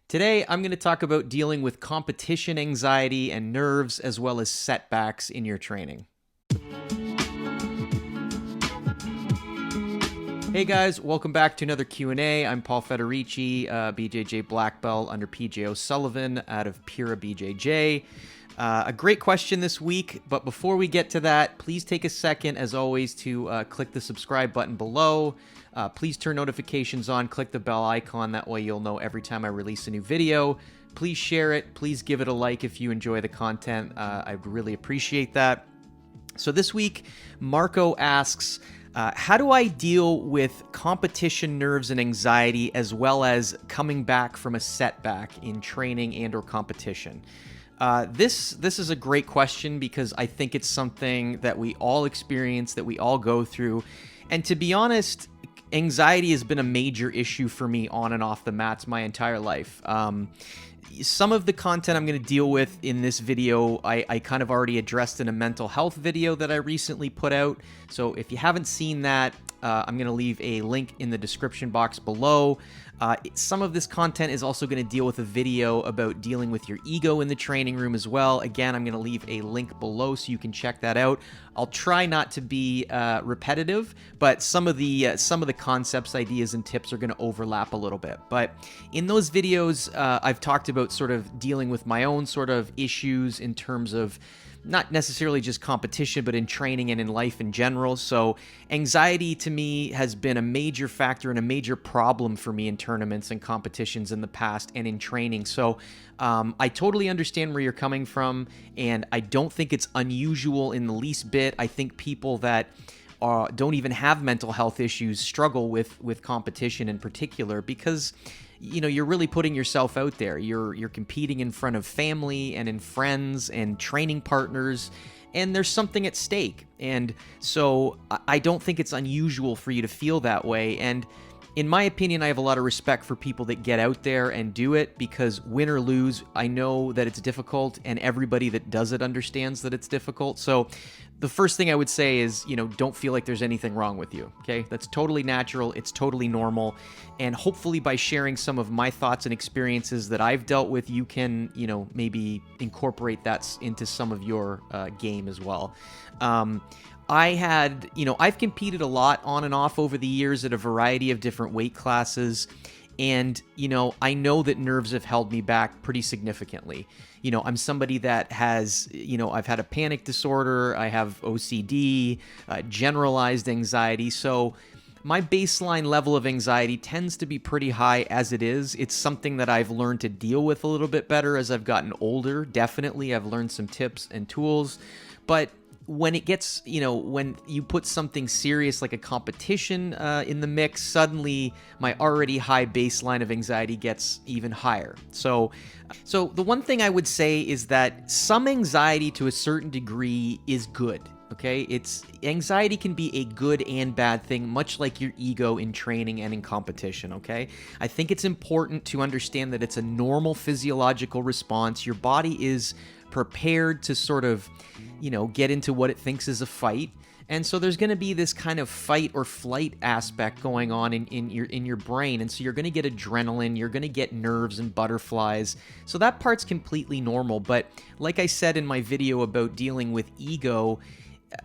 Today, I'm going to talk about dealing with competition anxiety and nerves, as well as setbacks in your training. Hey guys, welcome back to another Q&A. I'm Paul Federici, BJJ black belt under PJ O'Sullivan out of Pura BJJ. A great question this week, but before we get to that, please take a second, as always, to click the subscribe button below. Please turn notifications on, click the bell icon, that way you'll know every time I release a new video. Please share it, please give it a like if you enjoy the content. I'd really appreciate that. So this week, Marco asks, how do I deal with competition nerves and anxiety, as well as coming back from a setback in training and or competition? This is a great question because I think it's something that we all experience, that we all go through. And to be honest, anxiety has been a major issue for me on and off the mats my entire life. Some of the content I'm going to deal with in this video, I kind of already addressed in a mental health video that I recently put out. So if you haven't seen that, I'm going to leave a link in the description box below. Some of this content is also going to deal with a video about dealing with your ego in the training room as well. Again, I'm going to leave a link below so you can check that out. I'll try not to be repetitive, but some of the concepts, ideas, and tips are going to overlap a little bit. But in those videos, I've talked about sort of dealing with my own sort of issues in terms of not necessarily just competition, but in training and in life in general. So anxiety to me has been a major factor and a major problem for me in tournaments and competitions in the past and in training. So I totally understand where you're coming from, and I don't think it's unusual in the least bit. I think people that don't even have mental health issues struggle with competition in particular because you're really putting yourself out there. You're competing in front of family and in friends and training partners, and there's something at stake. And so I don't think it's unusual for you to feel that way. And in my opinion, I have a lot of respect for people that get out there and do it, because win or lose, I know that it's difficult, and everybody that does it understands that it's difficult. So the first thing I would say is, don't feel like there's anything wrong with you, okay? That's totally natural. It's totally normal. And hopefully by sharing some of my thoughts and experiences that I've dealt with, you can, maybe incorporate that into some of your game as well. I've competed a lot on and off over the years at a variety of different weight classes. And, I know that nerves have held me back pretty significantly. I'm somebody that has, I've had a panic disorder, I have OCD, generalized anxiety. So my baseline level of anxiety tends to be pretty high as it is. It's something that I've learned to deal with a little bit better as I've gotten older. Definitely, I've learned some tips and tools. But when it gets, when you put something serious like a competition in the mix, suddenly my already high baseline of anxiety gets even higher. So the one thing I would say is that some anxiety to a certain degree is good. Okay, anxiety can be a good and bad thing, much like your ego in training and in competition. Okay, I think it's important to understand that it's a normal physiological response. Your body is prepared to sort of, get into what it thinks is a fight. And so there's going to be this kind of fight or flight aspect going on in your brain. And so you're going to get adrenaline, you're going to get nerves and butterflies. So that part's completely normal. But like I said in my video about dealing with ego,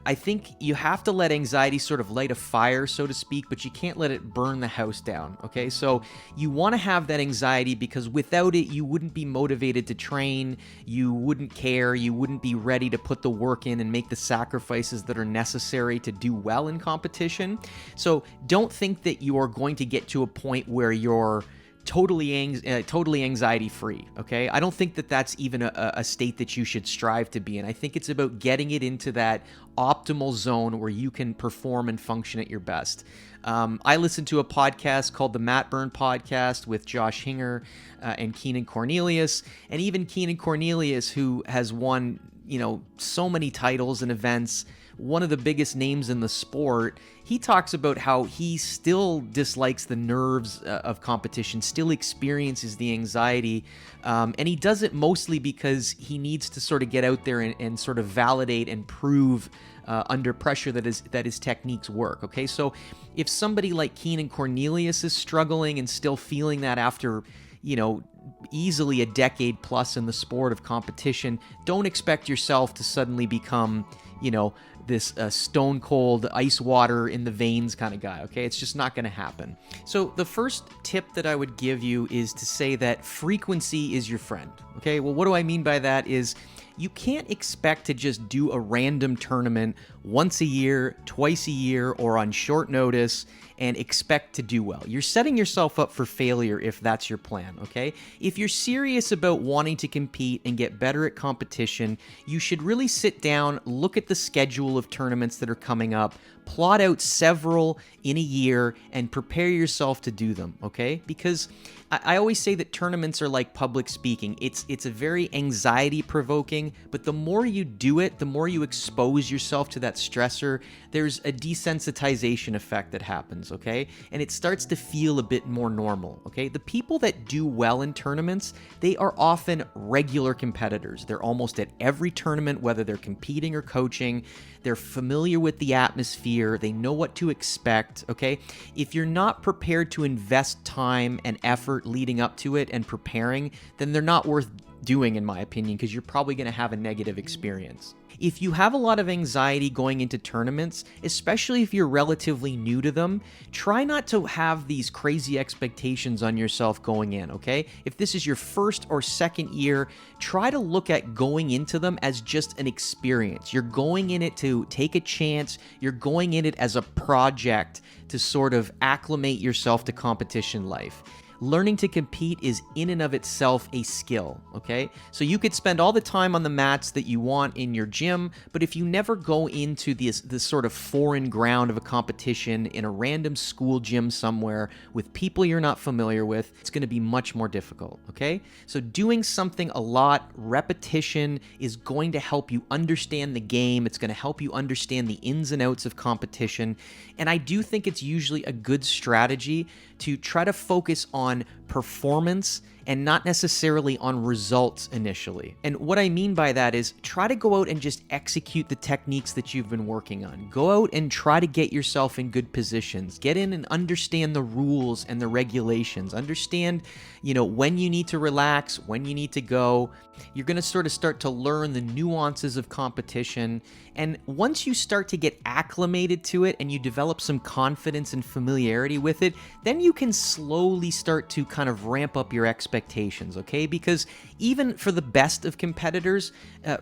I think you have to let anxiety sort of light a fire, so to speak, but you can't let it burn the house down, okay? So you want to have that anxiety, because without it, you wouldn't be motivated to train, you wouldn't care, you wouldn't be ready to put the work in and make the sacrifices that are necessary to do well in competition. So don't think that you are going to get to a point where you're totally anxiety free, okay? I don't think that that's even a state that you should strive to be in. I think it's about getting it into that optimal zone where you can perform and function at your best. I listened to a podcast called the Matt Burn Podcast with Josh Hinger and Keenan Cornelius, and even Keenan Cornelius, who has won, so many titles and events, one of the biggest names in the sport, he talks about how he still dislikes the nerves of competition, still experiences the anxiety, and he does it mostly because he needs to sort of get out there and sort of validate and prove under pressure that his techniques work. Okay, so if somebody like Keenan Cornelius is struggling and still feeling that after easily a decade plus in the sport of competition, don't expect yourself to suddenly become, this stone cold ice water in the veins kind of guy, okay? It's just not going to happen. So the first tip that I would give you is to say that frequency is your friend, okay? Well, what do I mean by that is you can't expect to just do a random tournament once a year, twice a year, or on short notice and expect to do well. You're setting yourself up for failure if that's your plan, okay? If you're serious about wanting to compete and get better at competition, you should really sit down, look at the schedule of tournaments that are coming up, plot out several in a year, and prepare yourself to do them, okay? Because I always say that tournaments are like public speaking. It's a very anxiety-provoking, but the more you do it, the more you expose yourself to that stressor, there's a desensitization effect that happens, okay? And it starts to feel a bit more normal, okay? The people that do well in tournaments, they are often regular competitors. They're almost at every tournament, whether they're competing or coaching. They're familiar with the atmosphere. They know what to expect, okay? If you're not prepared to invest time and effort leading up to it and preparing, then they're not worth doing, in my opinion, because you're probably going to have a negative experience. If you have a lot of anxiety going into tournaments, especially if you're relatively new to them, try not to have these crazy expectations on yourself going in, okay? If this is your first or second year, try to look at going into them as just an experience. You're going in it to take a chance. You're going in it as a project to sort of acclimate yourself to competition life. Learning to compete is in and of itself a skill, okay? So you could spend all the time on the mats that you want in your gym, but if you never go into this sort of foreign ground of a competition in a random school gym somewhere with people you're not familiar with, it's going to be much more difficult, okay? So doing something a lot, repetition is going to help you understand the game. It's going to help you understand the ins and outs of competition. And I do think it's usually a good strategy to try to focus on performance and not necessarily on results initially. And what I mean by that is try to go out and just execute the techniques that you've been working on. Go out and try to get yourself in good positions. Get in and understand the rules and the regulations. Understand, when you need to relax, when you need to go. You're going to sort of start to learn the nuances of competition. And once you start to get acclimated to it and you develop some confidence and familiarity with it, then you can slowly start to kind of ramp up your expectations, okay? Because even for the best of competitors,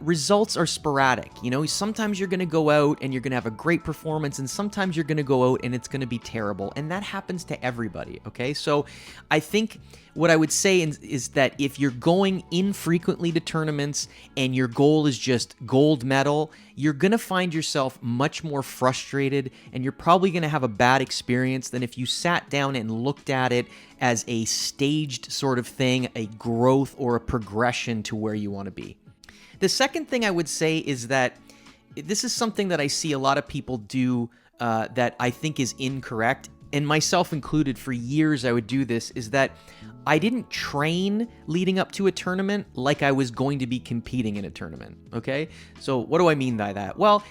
results are sporadic. Sometimes you're going to go out and you're going to have a great performance, and sometimes you're going to go out and it's going to be terrible. And that happens to everybody, okay? So I think what I would say is that if you're going infrequently to tournaments and your goal is just gold medal, you're going to find yourself much more frustrated, and you're probably going to have a bad experience than if you sat down and looked at it as a staged sort of thing, a growth or a progression to where you want to be. The second thing I would say is that this is something that I see a lot of people do that I think is incorrect, and myself included. For years I would do this, is that I didn't train leading up to a tournament like I was going to be competing in a tournament, okay? So what do I mean by that? Well,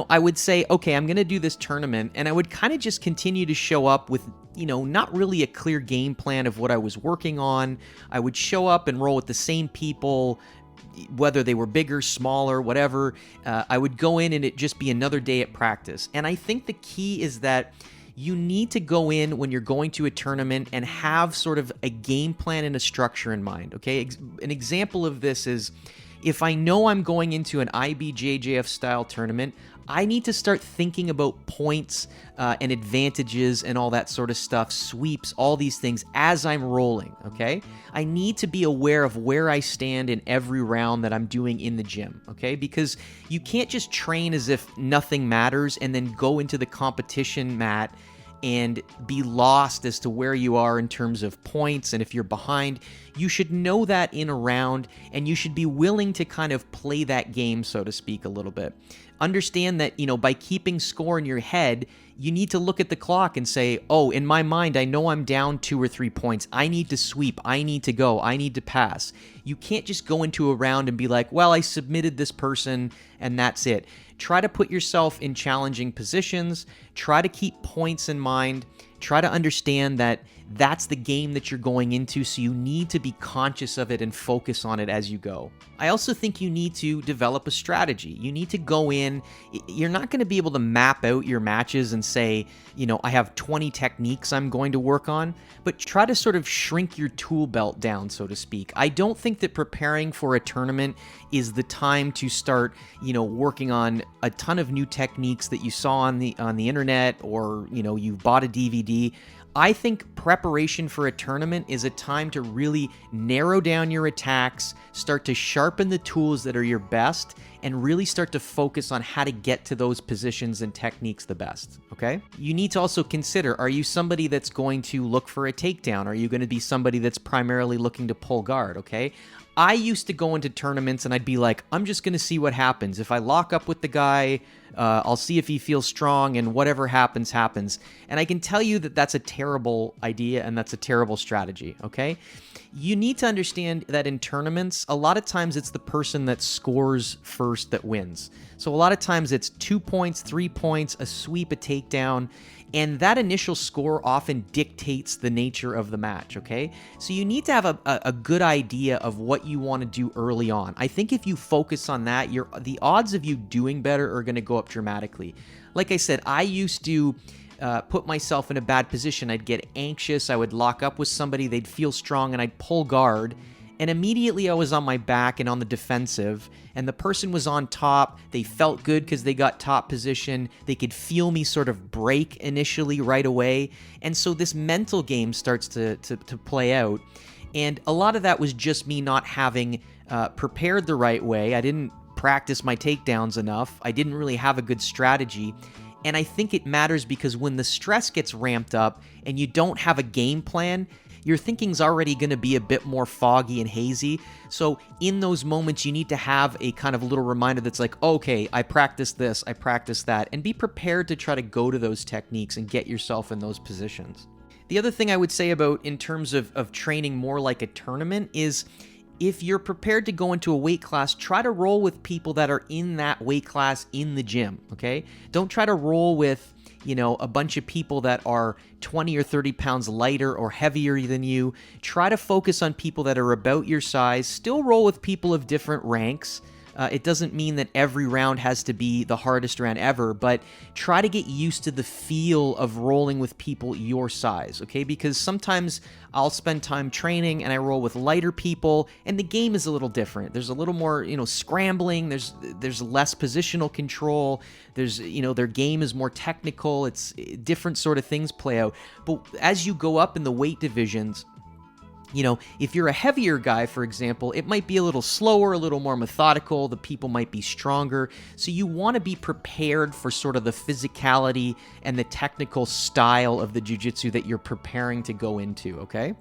I would say, okay, I'm going to do this tournament, and I would kind of just continue to show up with, not really a clear game plan of what I was working on. I would show up and roll with the same people, whether they were bigger, smaller, whatever. I would go in and it just be another day at practice. And I think the key is that you need to go in when you're going to a tournament and have sort of a game plan and a structure in mind, okay? An example of this is, if I know I'm going into an IBJJF style tournament, I need to start thinking about points and advantages and all that sort of stuff, sweeps, all these things as I'm rolling, okay? I need to be aware of where I stand in every round that I'm doing in the gym, okay? Because you can't just train as if nothing matters and then go into the competition mat and be lost as to where you are in terms of points and if you're behind. You should know that in a round, and you should be willing to kind of play that game, so to speak, a little bit. Understand that, by keeping score in your head, you need to look at the clock and say, oh, in my mind, I know I'm down 2 or 3 points. I need to sweep. I need to go. I need to pass. You can't just go into a round and be like, well, I submitted this person and that's it. Try to put yourself in challenging positions. Try to keep points in mind. Try to understand that That's the game that you're going into, so you need to be conscious of it and focus on it as you go. I also think you need to develop a strategy. You need to go in. You're not going to be able to map out your matches and say, I have 20 techniques I'm going to work on, but try to sort of shrink your tool belt down, so to speak. I don't think that preparing for a tournament is the time to start, working on a ton of new techniques that you saw on the internet, or, you've bought a DVD. I think preparation for a tournament is a time to really narrow down your attacks, start to sharpen the tools that are your best, and really start to focus on how to get to those positions and techniques the best, okay? You need to also consider, are you somebody that's going to look for a takedown? Are you going to be somebody that's primarily looking to pull guard, okay? I used to go into tournaments and I'd be like, I'm just going to see what happens. If I lock up with the guy, I'll see if he feels strong, and whatever happens, happens. And I can tell you that that's a terrible idea and that's a terrible strategy, okay? You need to understand that in tournaments, a lot of times it's the person that scores first that wins. So a lot of times it's 2 points, 3 points, a sweep, a takedown, and that initial score often dictates the nature of the match, okay? So you need to have a good idea of what you want to do early on. I think if you focus on that, the odds of you doing better are going to go up dramatically. Like I said, I used to put myself in a bad position. I'd get anxious, I would lock up with somebody, they'd feel strong, and I'd pull guard, and immediately I was on my back and on the defensive, and the person was on top. They felt good because they got top position. They could feel me sort of break initially right away, and so this mental game starts to play out, and a lot of that was just me not having prepared the right way. I didn't practice my takedowns enough. I didn't really have a good strategy. And I think it matters because when the stress gets ramped up and you don't have a game plan, your thinking's already going to be a bit more foggy and hazy. So in those moments, you need to have a kind of little reminder that's like, okay, I practiced this, I practiced that, and be prepared to try to go to those techniques and get yourself in those positions. The other thing I would say about in terms of training more like a tournament is, if you're prepared to go into a weight class, try to roll with people that are in that weight class in the gym, okay? Don't try to roll with, a bunch of people that are 20 or 30 pounds lighter or heavier than you. Try to focus on people that are about your size. Still roll with people of different ranks. It doesn't mean that every round has to be the hardest round ever, but try to get used to the feel of rolling with people your size, okay? Because sometimes I'll spend time training and I roll with lighter people, and the game is a little different. There's a little more, scrambling. There's less positional control. There's, their game is more technical. It's different sort of things play out. But as you go up in the weight divisions, if you're a heavier guy, for example, it might be a little slower, a little more methodical. The people might be stronger. So you want to be prepared for sort of the physicality and the technical style of the jiu-jitsu that you're preparing to go into, okay?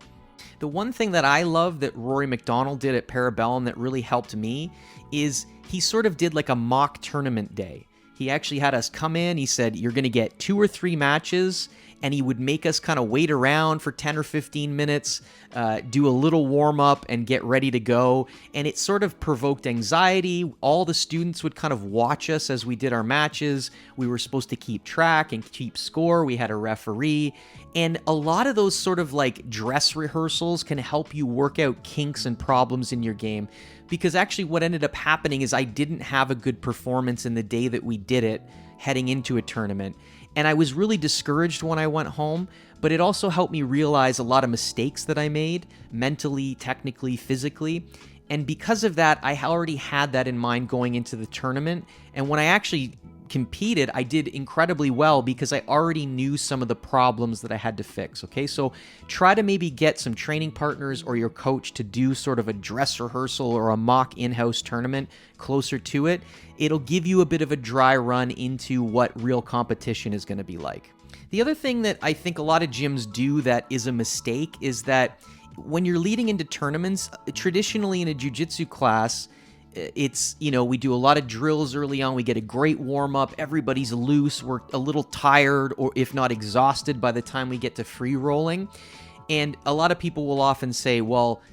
The one thing that I love that Rory McDonald did at Parabellum that really helped me is he sort of did like a mock tournament day. He actually had us come in. He said, you're going to get 2 or 3 matches, and he would make us kind of wait around for 10 or 15 minutes, do a little warm-up, and get ready to go. And it sort of provoked anxiety. All the students would kind of watch us as we did our matches. We were supposed to keep track and keep score. We had a referee. And a lot of those sort of like dress rehearsals can help you work out kinks and problems in your game. Because actually what ended up happening is I didn't have a good performance in the day that we did it heading into a tournament. And I was really discouraged when I went home, but it also helped me realize a lot of mistakes that I made, mentally, technically, physically. And because of that, I already had that in mind going into the tournament. And when I actually competed, I did incredibly well because I already knew some of the problems that I had to fix, okay? So try to maybe get some training partners or your coach to do sort of a dress rehearsal or a mock in-house tournament closer to it. It'll give you a bit of a dry run into what real competition is going to be like. The other thing that I think a lot of gyms do that is a mistake is that when you're leading into tournaments, traditionally in a jiu-jitsu class, it's, we do a lot of drills early on. We get a great warm-up. Everybody's loose. We're a little tired or if not exhausted by the time we get to free rolling. And a lot of people will often say, well,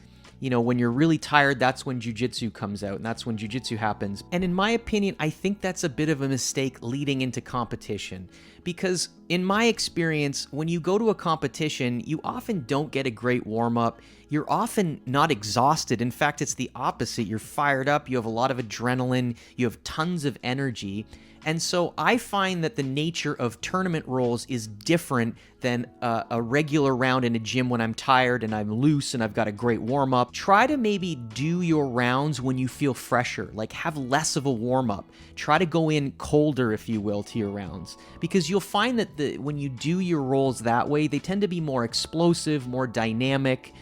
when you're really tired, that's when jiu-jitsu comes out, and that's when jiu-jitsu happens. And in my opinion, I think that's a bit of a mistake leading into competition, because in my experience, when you go to a competition, you often don't get a great warm-up. You're often not exhausted. In fact, it's the opposite. You're fired up, you have a lot of adrenaline, you have tons of energy. And so I find that the nature of tournament rolls is different than a regular round in a gym when I'm tired and I'm loose and I've got a great warm-up. Try to maybe do your rounds when you feel fresher, like have less of a warm-up. Try to go in colder, if you will, to your rounds, because you'll find that when you do your rolls that way, they tend to be more explosive, more dynamic,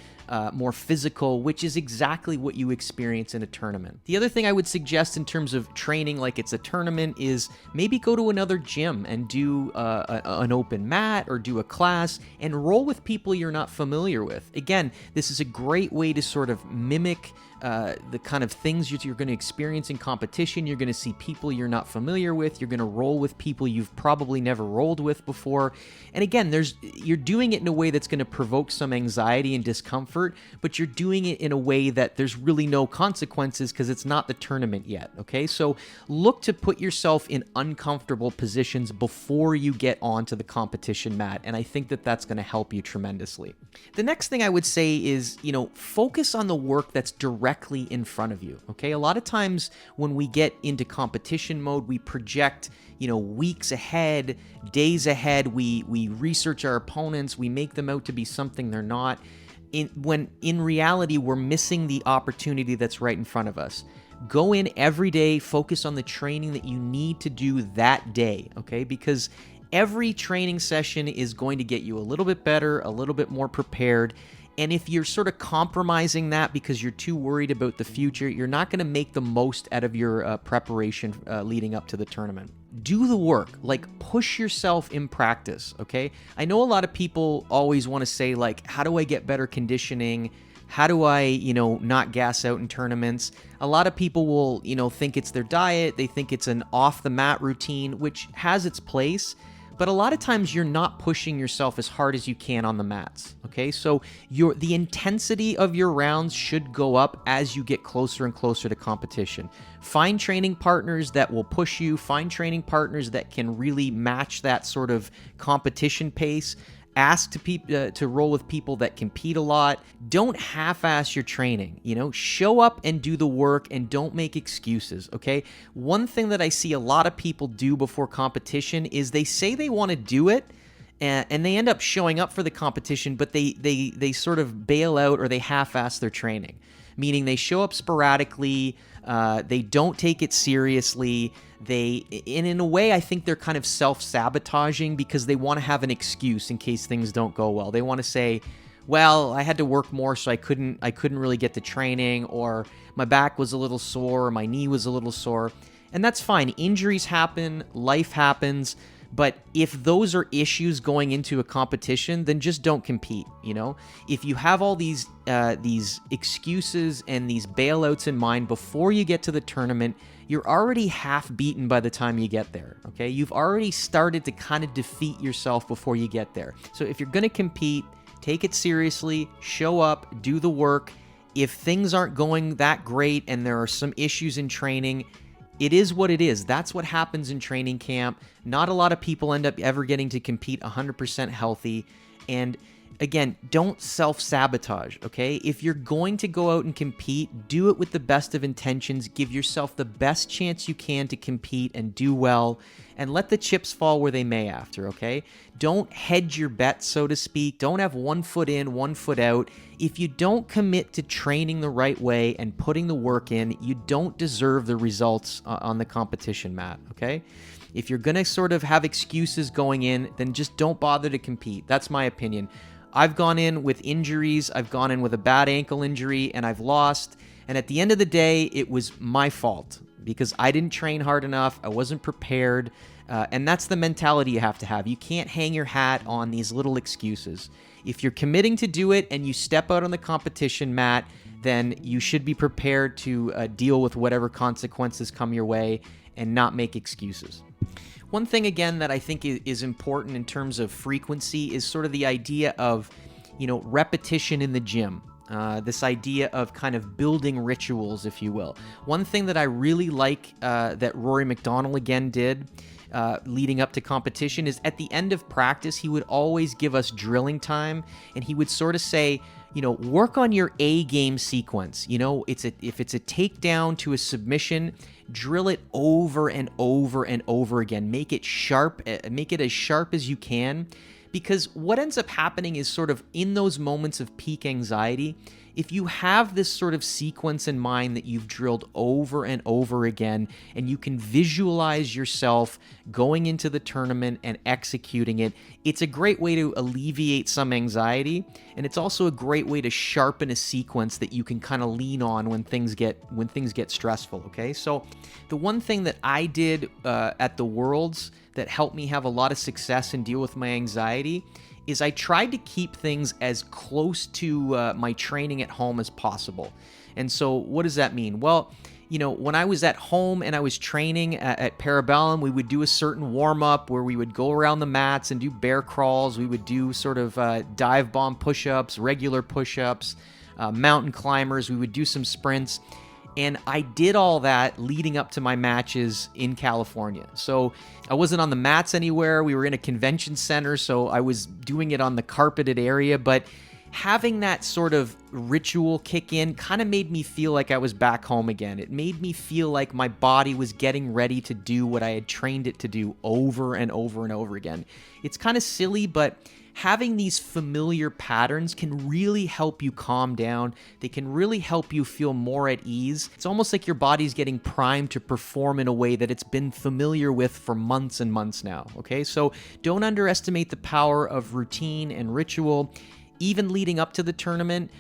more physical, which is exactly what you experience in a tournament. The other thing I would suggest in terms of training like it's a tournament is maybe go to another gym and do an open mat or do a class and roll with people you're not familiar with. Again, this is a great way to sort of mimic the kind of things you're going to experience in competition. You're going to see people you're not familiar with. You're going to roll with people you've probably never rolled with before. And again, you're doing it in a way that's going to provoke some anxiety and discomfort, but you're doing it in a way that there's really no consequences because it's not the tournament yet, okay? So look to put yourself in uncomfortable positions before you get onto the competition mat, and I think that that's going to help you tremendously. The next thing I would say is, focus on the work that's directly in front of you, okay? A lot of times when we get into competition mode, we project, weeks ahead, days ahead, we research our opponents, we make them out to be something they're not, when in reality, we're missing the opportunity that's right in front of us. Go in every day, focus on the training that you need to do that day, okay? Because every training session is going to get you a little bit better, a little bit more prepared. And if you're sort of compromising that because you're too worried about the future, you're not going to make the most out of your preparation leading up to the tournament. Do the work, like push yourself in practice, okay? I know a lot of people always want to say, like, how do I get better conditioning? How do I, not gas out in tournaments? A lot of people will, think it's their diet. They think it's an off-the-mat routine, which has its place. But a lot of times you're not pushing yourself as hard as you can on the mats, okay? So the intensity of your rounds should go up as you get closer and closer to competition. Find training partners that will push you. Find training partners that can really match that sort of competition pace. Ask to roll with people that compete a lot. Don't half-ass your training, Show up and do the work and don't make excuses, okay? One thing that I see a lot of people do before competition is they say they want to do it, and they end up showing up for the competition, but they sort of bail out or they half-ass their training, meaning they show up sporadically, they don't take it seriously. In a way, I think they're kind of self-sabotaging because they want to have an excuse in case things don't go well. They want to say, well, I had to work more, so I couldn't really get to training, or my back was a little sore, or my knee was a little sore. And that's fine. Injuries happen, life happens. But if those are issues going into a competition, then just don't compete, If you have all these excuses and these bailouts in mind before you get to the tournament, you're already half beaten by the time you get there, okay? You've already started to kind of defeat yourself before you get there. So if you're going to compete, take it seriously, show up, do the work. If things aren't going that great and there are some issues in training, it is what it is. That's what happens in training camp. Not a lot of people end up ever getting to compete 100% healthy. And again, don't self-sabotage, okay? If you're going to go out and compete, do it with the best of intentions. Give yourself the best chance you can to compete and do well, and let the chips fall where they may after, okay? Don't hedge your bets, so to speak. Don't have one foot in, one foot out. If you don't commit to training the right way and putting the work in, you don't deserve the results on the competition mat, okay? If you're going to sort of have excuses going in, then just don't bother to compete. That's my opinion. I've gone in with injuries. I've gone in with a bad ankle injury, and I've lost. And at the end of the day, it was my fault because I didn't train hard enough. I wasn't prepared. And that's the mentality you have to have. You can't hang your hat on these little excuses. If you're committing to do it and you step out on the competition mat, then you should be prepared to deal with whatever consequences come your way and not make excuses. One thing, again, that I think is important in terms of frequency is sort of the idea of, repetition in the gym. this idea of kind of building rituals, if you will. One thing that I really like that Rory McDonald again did leading up to competition is at the end of practice, he would always give us drilling time, and he would sort of say, work on your A game sequence. If it's a takedown to a submission, drill it over and over and over again. Make it sharp, make it as sharp as you can. Because what ends up happening is sort of in those moments of peak anxiety, if you have this sort of sequence in mind that you've drilled over and over again, and you can visualize yourself going into the tournament and executing it, it's a great way to alleviate some anxiety, and it's also a great way to sharpen a sequence that you can kind of lean on when things get stressful, okay? So the one thing that I did at the Worlds that helped me have a lot of success and deal with my anxiety is I tried to keep things as close to my training at home as possible. And so what does that mean? Well, when I was at home and I was training at Parabellum, we would do a certain warm-up where we would go around the mats and do bear crawls. We would do sort of dive bomb push-ups, regular push-ups, mountain climbers. We would do some sprints. And I did all that leading up to my matches in California. So I wasn't on the mats anywhere. We were in a convention center, so I was doing it on the carpeted area. But having that sort of ritual kick in kind of made me feel like I was back home again. It made me feel like my body was getting ready to do what I had trained it to do over and over and over again. It's kind of silly, but having these familiar patterns can really help you calm down. They can really help you feel more at ease. It's almost like your body's getting primed to perform in a way that it's been familiar with for months and months now, okay? So don't underestimate the power of routine and ritual. Even leading up to the tournament,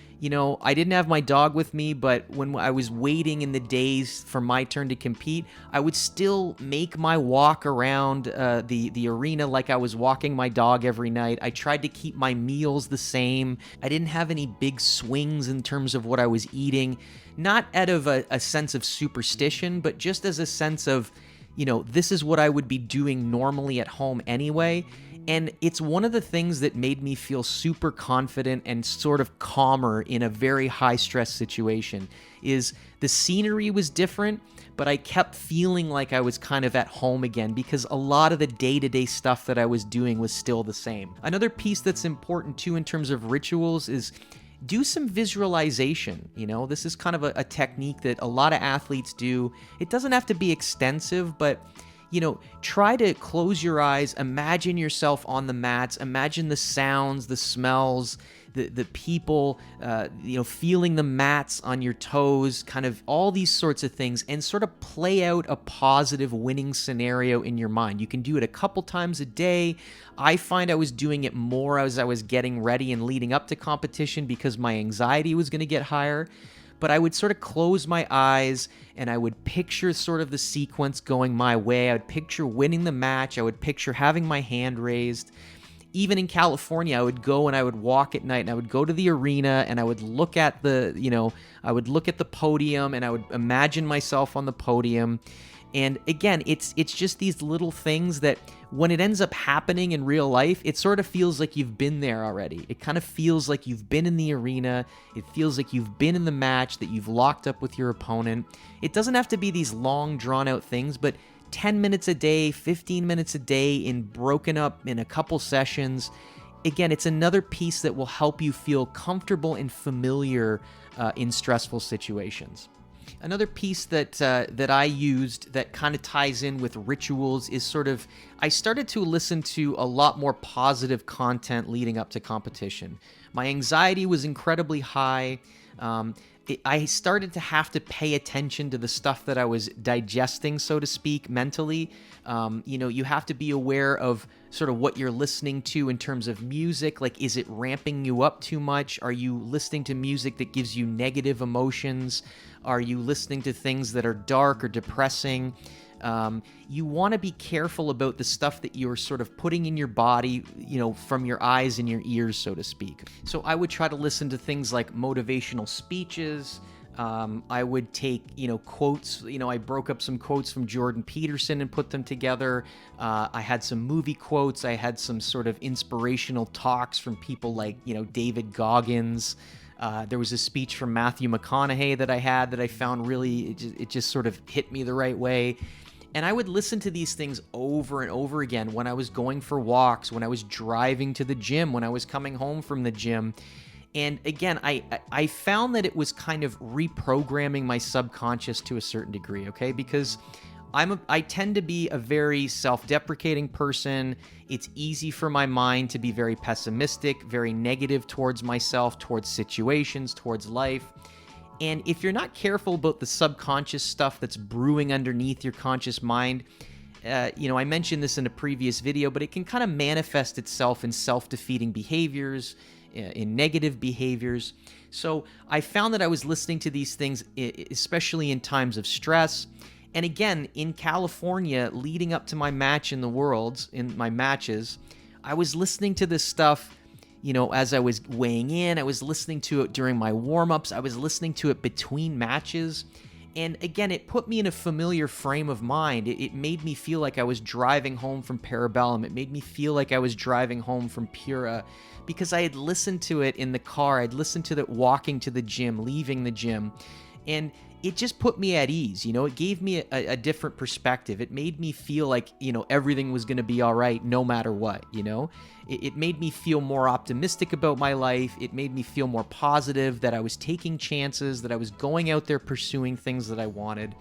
I didn't have my dog with me, but when I was waiting in the days for my turn to compete, I would still make my walk around the arena like I was walking my dog every night. I tried to keep my meals the same. I didn't have any big swings in terms of what I was eating, not out of a sense of superstition, but just as a sense of, this is what I would be doing normally at home anyway. And it's one of the things that made me feel super confident and sort of calmer in a very high-stress situation, is the scenery was different, but I kept feeling like I was kind of at home again because a lot of the day-to-day stuff that I was doing was still the same. Another piece that's important, too, in terms of rituals is do some visualization. This is kind of a technique that a lot of athletes do. It doesn't have to be extensive, but try to close your eyes, imagine yourself on the mats, imagine the sounds, the smells, the people, feeling the mats on your toes, kind of all these sorts of things, and sort of play out a positive winning scenario in your mind. You can do it a couple times a day. I find I was doing it more as I was getting ready and leading up to competition because my anxiety was going to get higher. But I would sort of close my eyes and I would picture sort of the sequence going my way. I would picture winning the match. I would picture having my hand raised. Even in California, I would go and I would walk at night and I would go to the arena and I would look at I would look at the podium and I would imagine myself on the podium. And again, it's just these little things that when it ends up happening in real life, it sort of feels like you've been there already. It kind of feels like you've been in the arena. It feels like you've been in the match, that you've locked up with your opponent. It doesn't have to be these long, drawn-out things, but 10 minutes a day, 15 minutes a day broken up in a couple sessions. Again, it's another piece that will help you feel comfortable and familiar in stressful situations. Another piece that I used that kind of ties in with rituals is I started to listen to a lot more positive content leading up to competition. My anxiety was incredibly high. I started to have to pay attention to the stuff that I was digesting, so to speak, mentally. You have to be aware of sort of what you're listening to in terms of music. Like, is it ramping you up too much? Are you listening to music that gives you negative emotions? Are you listening to things that are dark or depressing? You want to be careful about the stuff that you're sort of putting in your body, from your eyes and your ears, so to speak. So I would try to listen to things like motivational speeches. I would take, quotes. I broke up some quotes from Jordan Peterson and put them together. I had some movie quotes. I had some sort of inspirational talks from people like, David Goggins. There was a speech from Matthew McConaughey that I had that I found really, it just sort of hit me the right way. And I would listen to these things over and over again when I was going for walks, when I was driving to the gym, when I was coming home from the gym. And again, I found that it was kind of reprogramming my subconscious to a certain degree, okay? Because I tend to be a very self-deprecating person. It's easy for my mind to be very pessimistic, very negative towards myself, towards situations, towards life. And if you're not careful about the subconscious stuff that's brewing underneath your conscious mind, I mentioned this in a previous video, but it can kind of manifest itself in self-defeating behaviors, in negative behaviors. So I found that I was listening to these things, especially in times of stress. And again, in California, leading up to my match in the Worlds, in my matches, I was listening to this stuff, as I was weighing in. I was listening to it during my warm-ups. I was listening to it between matches. And again, it put me in a familiar frame of mind. It made me feel like I was driving home from Parabellum. It made me feel like I was driving home from Pura, because I had listened to it in the car. I'd listened to it walking to the gym, leaving the gym. And it just put me at ease. It gave me a different perspective. It made me feel like, everything was going to be all right no matter what, It made me feel more optimistic about my life. It made me feel more positive that I was taking chances, that I was going out there pursuing things that I wanted.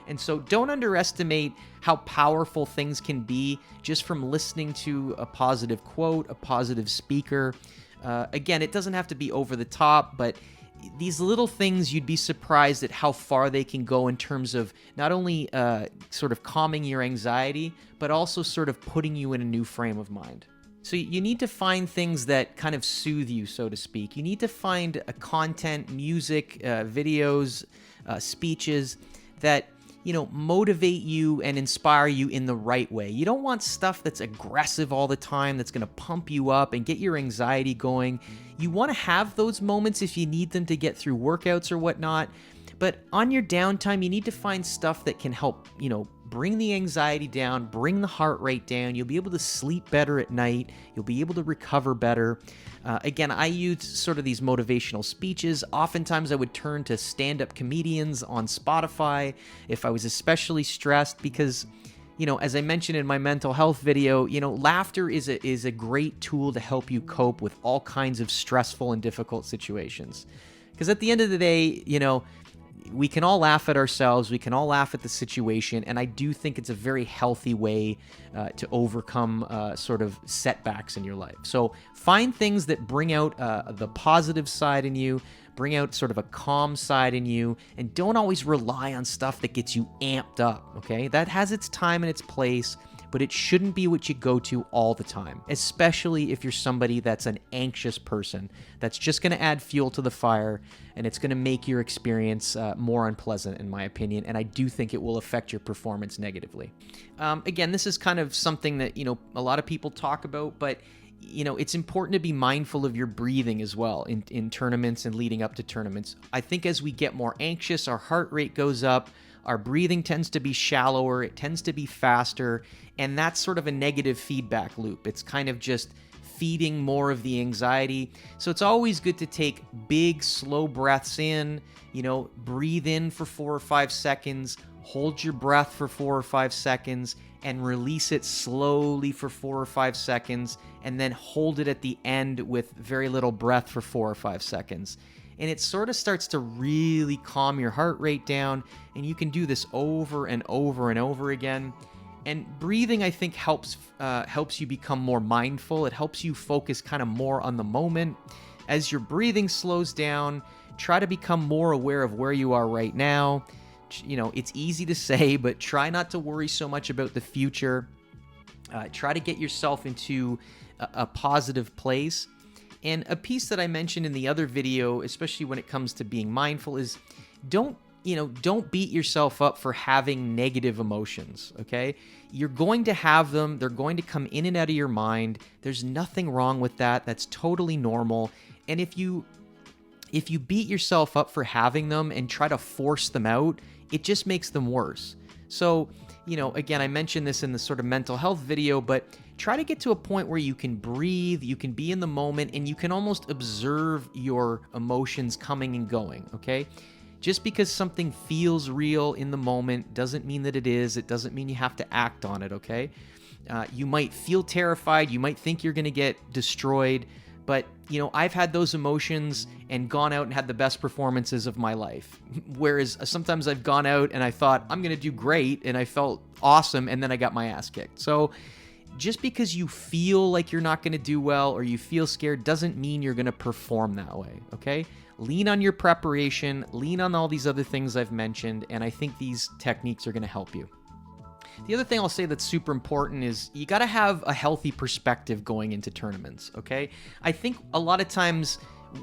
And so don't underestimate how powerful things can be just from listening to a positive quote, a positive speaker. Again, it doesn't have to be over the top, but these little things, you'd be surprised at how far they can go in terms of not only sort of calming your anxiety, but also sort of putting you in a new frame of mind. So you need to find things that kind of soothe you, so to speak. You need to find content, music, videos, speeches that motivate you and inspire you in the right way. You don't want stuff that's aggressive all the time, that's going to pump you up and get your anxiety going. You want to have those moments if you need them to get through workouts or whatnot. But on your downtime, you need to find stuff that can help, bring the anxiety down, bring the heart rate down. You'll be able to sleep better at night. You'll be able to recover better. Again, I use sort of these motivational speeches. Oftentimes I would turn to stand-up comedians on Spotify if I was especially stressed because, as I mentioned in my mental health video, laughter is a great tool to help you cope with all kinds of stressful and difficult situations. Because at the end of the day, we can all laugh at ourselves, we can all laugh at the situation, and I do think it's a very healthy way to overcome sort of setbacks in your life. So find things that bring out the positive side in you, bring out sort of a calm side in you, and don't always rely on stuff that gets you amped up, okay? That has its time and its place, but it shouldn't be what you go to all the time, especially if you're somebody that's an anxious person. That's just going to add fuel to the fire, and it's going to make your experience more unpleasant, in my opinion, and I do think it will affect your performance negatively. Again, this is kind of something that, a lot of people talk about, but it's important to be mindful of your breathing as well in tournaments and leading up to tournaments. I think as we get more anxious, our heart rate goes up, our breathing tends to be shallower, it tends to be faster, and that's sort of a negative feedback loop. It's kind of just feeding more of the anxiety. So it's always good to take big, slow breaths in, breathe in for 4 or 5 seconds, hold your breath for 4 or 5 seconds, and release it slowly for 4 or 5 seconds, and then hold it at the end with very little breath for 4 or 5 seconds. And it sort of starts to really calm your heart rate down, and you can do this over and over and over again. And breathing, I think, helps you become more mindful. It helps you focus kind of more on the moment. As your breathing slows down, try to become more aware of where you are right now. It's easy to say, but try not to worry so much about the future. Try to get yourself into a positive place. And a piece that I mentioned in the other video, especially when it comes to being mindful, is don't beat yourself up for having negative emotions, okay? You're going to have them. They're going to come in and out of your mind. There's nothing wrong with that. That's totally normal. And if you beat yourself up for having them and try to force them out, it just makes them worse. So, again, I mentioned this in the sort of mental health video, but try to get to a point where you can breathe, you can be in the moment, and you can almost observe your emotions coming and going, okay? Just because something feels real in the moment doesn't mean that it is. It doesn't mean you have to act on it, okay? You might feel terrified. You might think you're going to get destroyed. But, I've had those emotions and gone out and had the best performances of my life. Whereas sometimes I've gone out and I thought, I'm going to do great, and I felt awesome, and then I got my ass kicked. So just because you feel like you're not going to do well or you feel scared doesn't mean you're going to perform that way, okay? Lean on your preparation, lean on all these other things I've mentioned, and I think these techniques are going to help you. The other thing I'll say that's super important is you got to have a healthy perspective going into tournaments, okay? I think a lot of times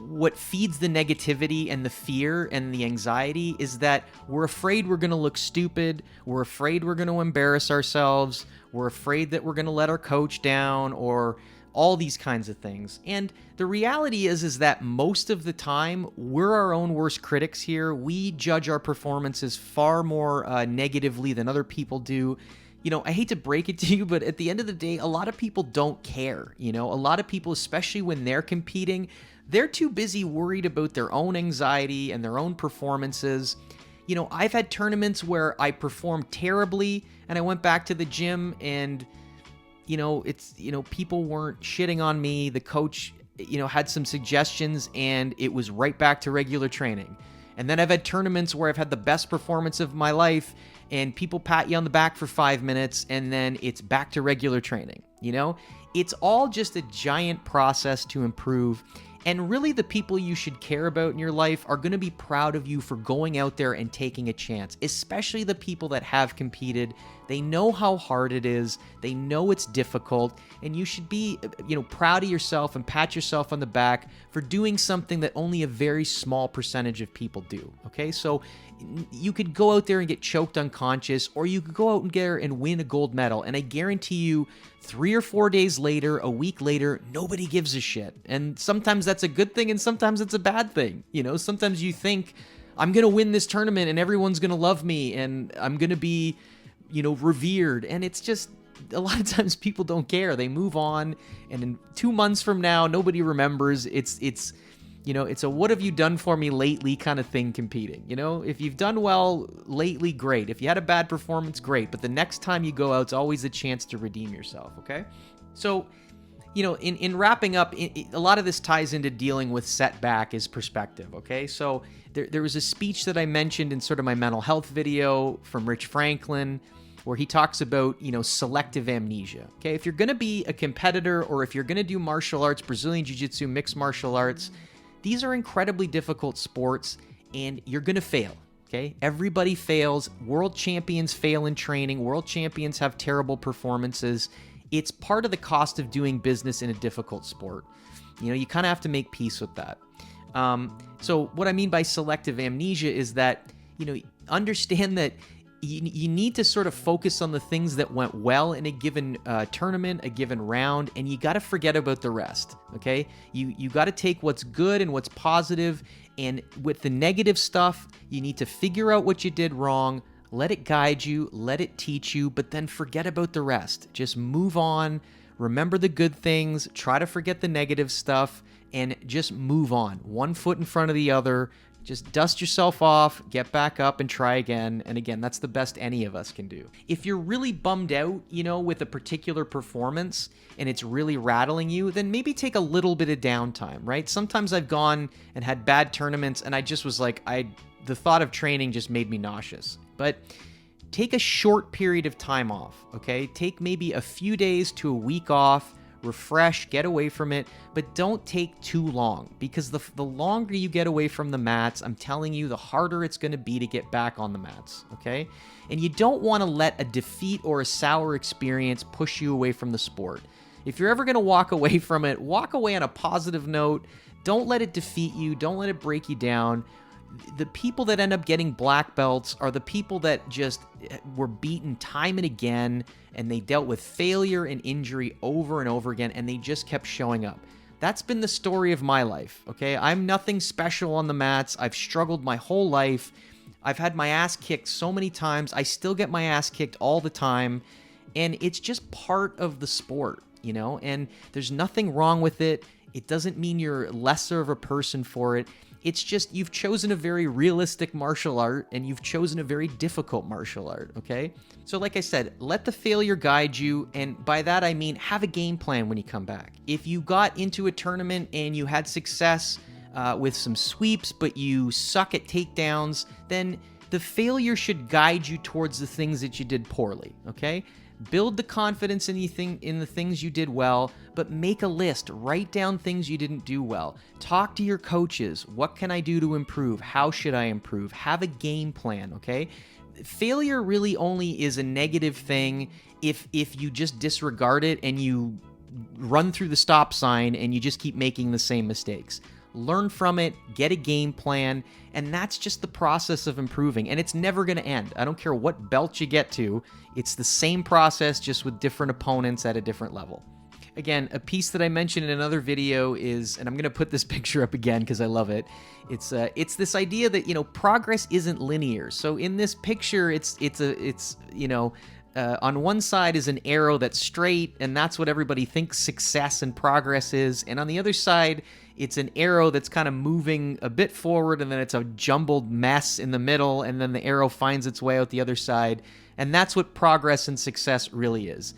what feeds the negativity and the fear and the anxiety is that we're afraid we're going to look stupid, we're afraid we're going to embarrass ourselves, we're afraid that we're going to let our coach down, or all these kinds of things. And the reality is that most of the time, we're our own worst critics here. We judge our performances far more negatively than other people do. I hate to break it to you, but at the end of the day, a lot of people don't care. A lot of people, especially when they're competing, they're too busy worried about their own anxiety and their own performances. I've had tournaments where I performed terribly and I went back to the gym and people weren't shitting on me. The coach, had some suggestions and it was right back to regular training. And then I've had tournaments where I've had the best performance of my life and people pat you on the back for 5 minutes and then it's back to regular training. It's all just a giant process to improve. And really the people you should care about in your life are going to be proud of you for going out there and taking a chance, especially the people that have competed. They know how hard it is. They know it's difficult. And you should be, proud of yourself and pat yourself on the back for doing something that only a very small percentage of people do. Okay, so you could go out there and get choked unconscious, or you could go out and get and win a gold medal. And I guarantee you, 3 or 4 days later, a week later, nobody gives a shit. And sometimes that's a good thing and sometimes it's a bad thing. Sometimes you think, I'm going to win this tournament and everyone's going to love me and I'm going to be, revered. And it's just, a lot of times people don't care. They move on. And in 2 months from now, nobody remembers. It's a what have you done for me lately kind of thing competing. If you've done well lately, great. If you had a bad performance, great. But the next time you go out, it's always a chance to redeem yourself, okay? So, in wrapping up, a lot of this ties into dealing with setback is perspective, okay? So there was a speech that I mentioned in sort of my mental health video from Rich Franklin where he talks about, selective amnesia, okay? If you're going to be a competitor or if you're going to do martial arts, Brazilian Jiu-Jitsu, mixed martial arts, these are incredibly difficult sports and you're going to fail, okay? Everybody fails. World champions fail in training. World champions have terrible performances. It's part of the cost of doing business in a difficult sport. You kind of have to make peace with that. So what I mean by selective amnesia is that, understand that you need to sort of focus on the things that went well in a given tournament, a given round, and you got to forget about the rest, okay? You got to take what's good and what's positive, and with the negative stuff, you need to figure out what you did wrong, let it guide you, let it teach you, but then forget about the rest. Just move on, remember the good things, try to forget the negative stuff, and just move on. One foot in front of the other. Just dust yourself off, get back up, and try again. And again, that's the best any of us can do. If you're really bummed out, with a particular performance and it's really rattling you, then maybe take a little bit of downtime, right? Sometimes I've gone and had bad tournaments and I just was like, the thought of training just made me nauseous. But take a short period of time off, okay? Take maybe a few days to a week off, refresh, get away from it, but don't take too long, because the longer you get away from the mats, I'm telling you, the harder it's going to be to get back on the mats, okay? And you don't want to let a defeat or a sour experience push you away from the sport. If you're ever going to walk away from it, walk away on a positive note. Don't let it defeat you. Don't let it break you down. The people that end up getting black belts are the people that just were beaten time and again, and they dealt with failure and injury over and over again, and they just kept showing up. That's been the story of my life, okay? I'm nothing special on the mats. I've struggled my whole life. I've had my ass kicked so many times. I still get my ass kicked all the time. And it's just part of the sport, you know, and there's nothing wrong with it. It doesn't mean you're lesser of a person for it. It's just you've chosen a very realistic martial art and you've chosen a very difficult martial art, okay? So like I said, let the failure guide you, and by that I mean have a game plan when you come back. If you got into a tournament and you had success with some sweeps, but you suck at takedowns, then the failure should guide you towards the things that you did poorly, okay? Build the confidence in the things you did well, but make a list. Write down things you didn't do well. Talk to your coaches. What can I do to improve? How should I improve? Have a game plan, okay? Failure really only is a negative thing if you just disregard it and you run through the stop sign and you just keep making the same mistakes. Learn from it, get a game plan, and that's just the process of improving, and it's never going to end. I don't care what belt you get to, it's the same process, just with different opponents at a different level. Again, a piece that I mentioned in another video is, and I'm going to put this picture up again because I love it, it's this idea that, you know, progress isn't linear. So in this picture, it's you know, on one side is an arrow that's straight, and that's what everybody thinks success and progress is. And on the other side, it's an arrow that's kind of moving a bit forward, and then it's a jumbled mess in the middle, and then the arrow finds its way out the other side. And that's what progress and success really is.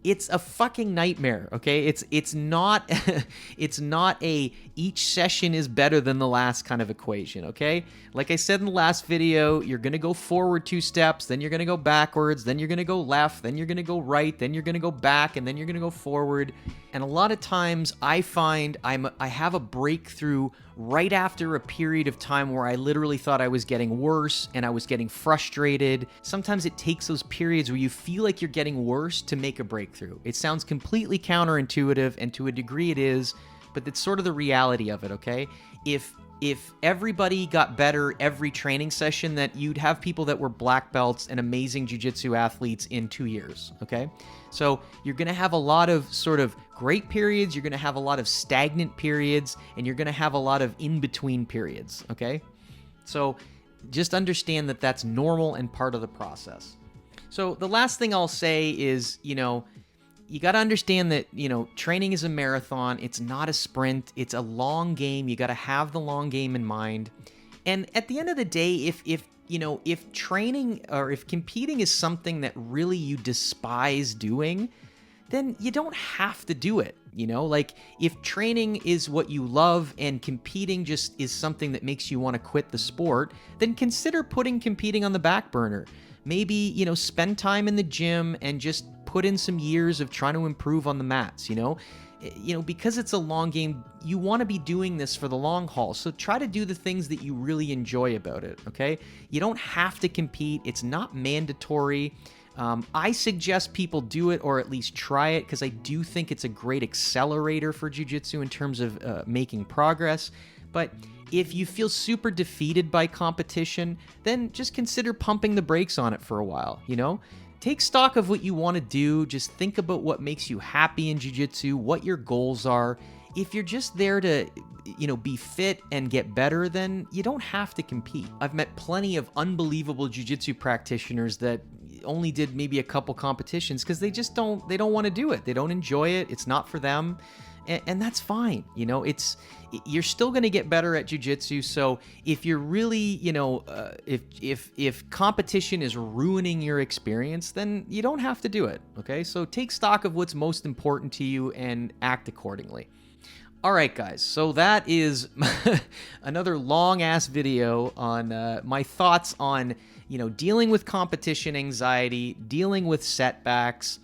It's a fucking nightmare, okay? It's not it's not a each session is better than the last kind of equation, okay? Like I said in the last video, you're going to go forward 2 steps, then you're going to go backwards, then you're going to go left, then you're going to go right, then you're going to go back, and then you're going to go forward. And a lot of times I find I have a breakthrough right after a period of time where I literally thought I was getting worse and I was getting frustrated. Sometimes it takes those periods where you feel like you're getting worse to make a breakthrough. It sounds completely counterintuitive, and to a degree it is, but it's sort of the reality of it, okay? If everybody got better every training session, that you'd have people that were black belts and amazing jiu-jitsu athletes in 2 years, okay? So you're going to have a lot of sort of great periods, you're going to have a lot of stagnant periods, and you're going to have a lot of in-between periods, okay? So just understand that that's normal and part of the process. So the last thing I'll say is, you know, you got to understand that, you know, training is a marathon. It's not a sprint. It's a long game. You got to have the long game in mind. And at the end of the day, if training or if competing is something that really you despise doing, then you don't have to do it. You know, like if training is what you love and competing just is something that makes you want to quit the sport, then consider putting competing on the back burner. Maybe, you know, spend time in the gym and just put in some years of trying to improve on the mats, you know, because it's a long game, you want to be doing this for the long haul. So try to do the things that you really enjoy about it, okay? You don't have to compete. It's not mandatory. I suggest people do it or at least try it because I do think it's a great accelerator for jiu-jitsu in terms of making progress. But if you feel super defeated by competition, then just consider pumping the brakes on it for a while, you know? Take stock of what you want to do. Just think about what makes you happy in jiu-jitsu, what your goals are. If you're just there to, you know, be fit and get better, then you don't have to compete. I've met plenty of unbelievable jiu-jitsu practitioners that only did maybe a couple competitions because they don't want to do it. They don't enjoy it. It's not for them. And that's fine. You know, you're still going to get better at jiu-jitsu. So if you're really, you know, if competition is ruining your experience, then you don't have to do it. Okay. So take stock of what's most important to you and act accordingly. All right, guys. So that is another long ass video on my thoughts on, you know, dealing with competition anxiety, dealing with setbacks.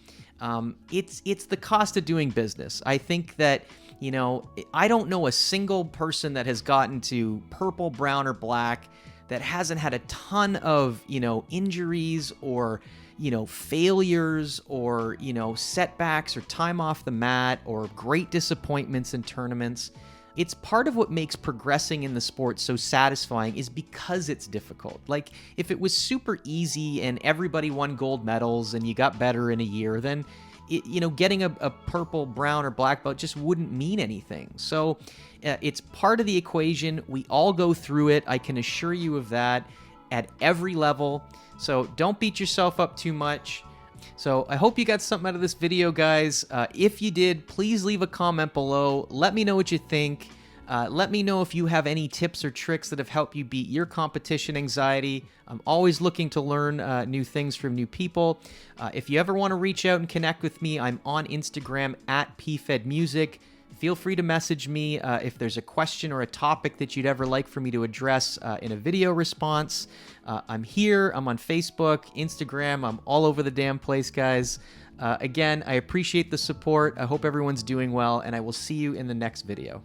It's the cost of doing business. I think that, you know, I don't know a single person that has gotten to purple, brown, or black that hasn't had a ton of, you know, injuries or, you know, failures or, you know, setbacks or time off the mat or great disappointments in tournaments. It's part of what makes progressing in the sport so satisfying is because it's difficult. Like, if it was super easy and everybody won gold medals and you got better in a year, then, you know, getting a purple, brown, or black belt just wouldn't mean anything. So it's part of the equation. We all go through it. I can assure you of that. at every level. So don't beat yourself up too much. So I hope you got something out of this video, guys. If you did, please leave a comment below. Let me know what you think. Let me know if you have any tips or tricks that have helped you beat your competition anxiety. I'm always looking to learn new things from new people. If you ever want to reach out and connect with me, I'm on Instagram at PFed Music. Feel free to message me if there's a question or a topic that you'd ever like for me to address in a video response. I'm here. I'm on Facebook, Instagram. I'm all over the damn place, guys. Again, I appreciate the support. I hope everyone's doing well, and I will see you in the next video.